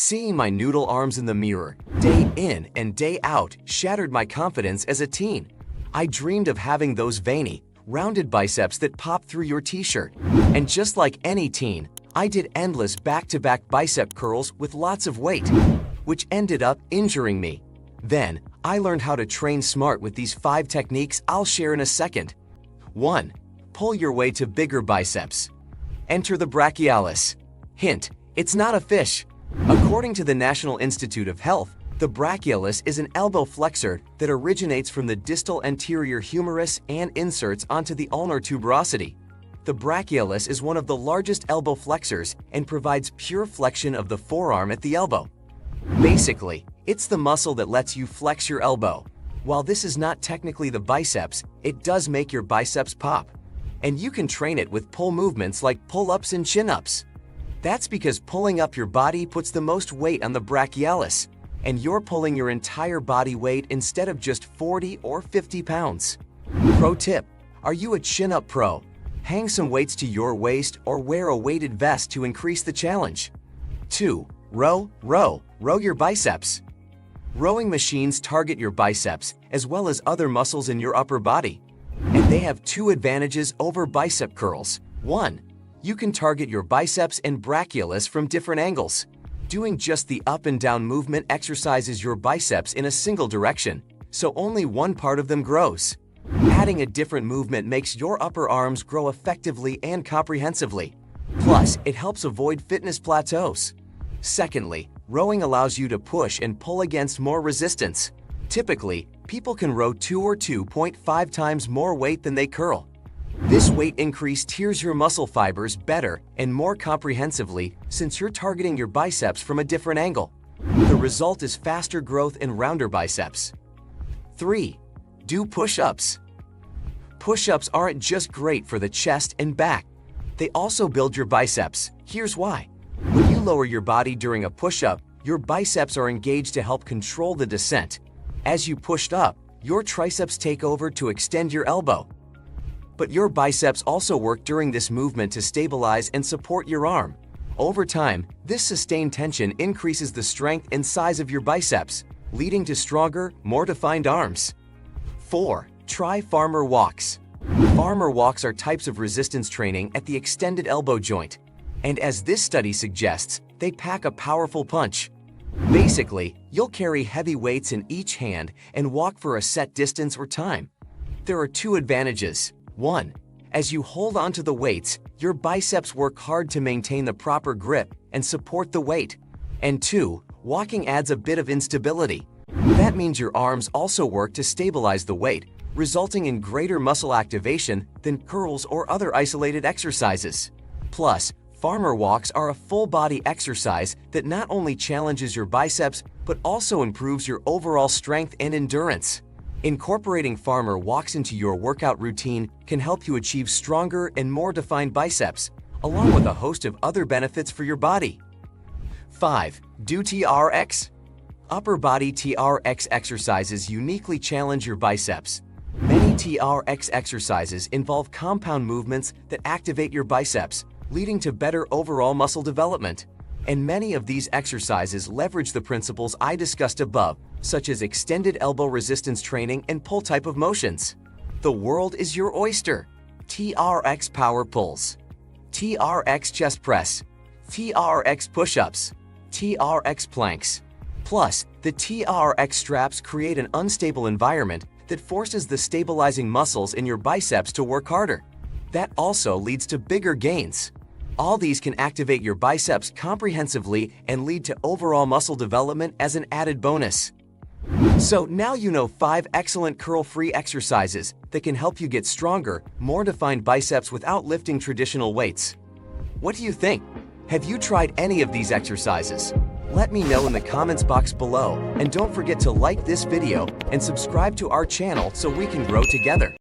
Seeing my noodle arms in the mirror, day in and day out, shattered my confidence as a teen. I dreamed of having those veiny, rounded biceps that pop through your t-shirt. And just like any teen, I did endless back-to-back bicep curls with lots of weight, which ended up injuring me. Then, I learned how to train smart with these 5 techniques I'll share in a second. 1. Pull your way to bigger biceps. Enter the brachialis. Hint, it's not a fish. According to the National Institute of Health, the brachialis is an elbow flexor that originates from the distal anterior humerus and inserts onto the ulnar tuberosity. The brachialis is one of the largest elbow flexors and provides pure flexion of the forearm at the elbow. Basically, it's the muscle that lets you flex your elbow. While this is not technically the biceps, it does make your biceps pop. And you can train it with pull movements like pull-ups and chin-ups. That's because pulling up your body puts the most weight on the brachialis, and you're pulling your entire body weight instead of just 40 or 50 pounds. Pro tip: are you a chin-up pro? Hang some weights to your waist or wear a weighted vest to increase the challenge. 2. Row your biceps. Rowing machines target your biceps as well as other muscles in your upper body. And they have 2 advantages over bicep curls. 1. You can target your biceps and brachialis from different angles. Doing just the up and down movement exercises your biceps in a single direction, so only one part of them grows. Adding a different movement makes your upper arms grow effectively and comprehensively. Plus, it helps avoid fitness plateaus. Secondly, rowing allows you to push and pull against more resistance. Typically, people can row 2 or 2.5 times more weight than they curl. This weight increase tears your muscle fibers better and more comprehensively since you're targeting your biceps from a different angle. The result is faster growth and rounder biceps. 3. Do push-ups. Push-ups aren't just great for the chest and back. They also build your biceps. Here's why. When you lower your body during a push-up, your biceps are engaged to help control the descent. As you pushed up, your triceps take over to extend your elbow. But your biceps also work during this movement to stabilize and support your arm. Over time, this sustained tension increases the strength and size of your biceps, leading to stronger, more defined arms. 4. Try farmer walks. Farmer walks are types of resistance training at the extended elbow joint. And as this study suggests, they pack a powerful punch. Basically, you'll carry heavy weights in each hand and walk for a set distance or time. There are 2 advantages. 1. As you hold onto the weights, your biceps work hard to maintain the proper grip and support the weight. And 2. Walking adds a bit of instability. That means your arms also work to stabilize the weight, resulting in greater muscle activation than curls or other isolated exercises. Plus, farmer walks are a full-body exercise that not only challenges your biceps, but also improves your overall strength and endurance. Incorporating farmer walks into your workout routine can help you achieve stronger and more defined biceps, along with a host of other benefits for your body. 5. Do TRX. Upper body TRX exercises uniquely challenge your biceps. Many TRX exercises involve compound movements that activate your biceps, leading to better overall muscle development. And many of these exercises leverage the principles I discussed above, such as extended elbow resistance training and pull type of motions. The world is your oyster. TRX power pulls, TRX chest press, TRX push-ups, TRX planks. Plus, the TRX straps create an unstable environment that forces the stabilizing muscles in your biceps to work harder. That also leads to bigger gains. All these can activate your biceps comprehensively and lead to overall muscle development as an added bonus. So now you know 5 excellent curl-free exercises that can help you get stronger, more defined biceps without lifting traditional weights. What do you think? Have you tried any of these exercises? Let me know in the comments box below, and don't forget to like this video and subscribe to our channel so we can grow together.